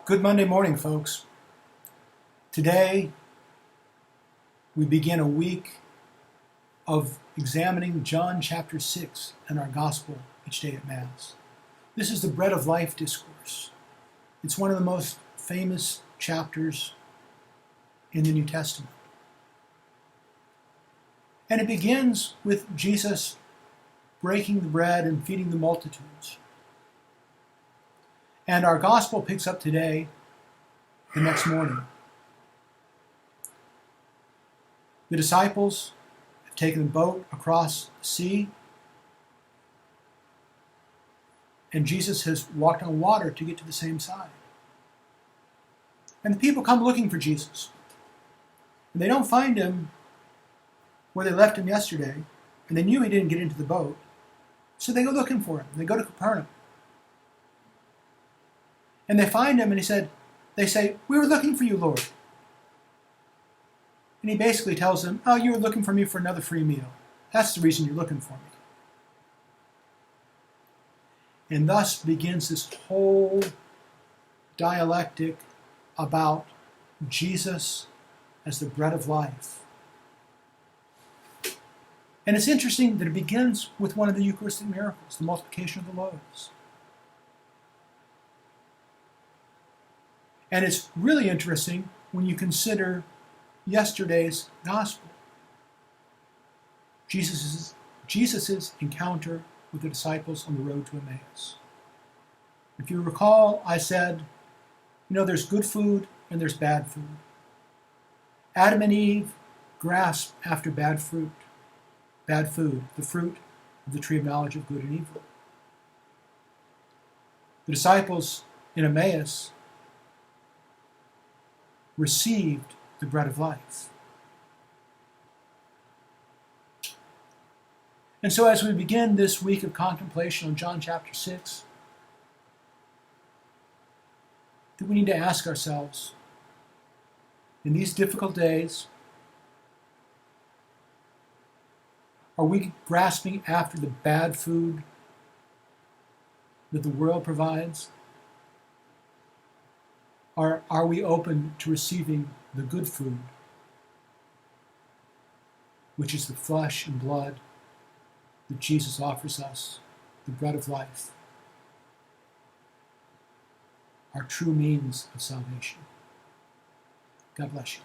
Good Monday morning, folks. Today, we begin a week of examining John chapter 6 in our gospel each day at Mass. This is the Bread of Life discourse. It's one of the most famous chapters in the New Testament. And it begins with Jesus breaking the bread and feeding the multitudes. And our gospel picks up today, the next morning. The disciples have taken the boat across the sea, and Jesus has walked on water to get to the same side. And the people come looking for Jesus. And they don't find him where they left him yesterday, and they knew he didn't get into the boat, so they go looking for him. They go to Capernaum. And they find him, and they say, "We were looking for you, Lord." And he basically tells them, "Oh, you were looking for me for another free meal. That's the reason you're looking for me." And thus begins this whole dialectic about Jesus as the bread of life. And it's interesting that it begins with one of the Eucharistic miracles, the multiplication of the loaves. And it's really interesting when you consider yesterday's gospel. Jesus' encounter with the disciples on the road to Emmaus. If you recall, I said, there's good food and there's bad food. Adam and Eve grasped after bad food, the fruit of the tree of knowledge of good and evil. The disciples in Emmaus received the bread of life. And so as we begin this week of contemplation on John chapter 6, that we need to ask ourselves, in these difficult days, are we grasping after the bad food that the world provides? Or are we open to receiving the good food, which is the flesh and blood that Jesus offers us, the bread of life, our true means of salvation? God bless you.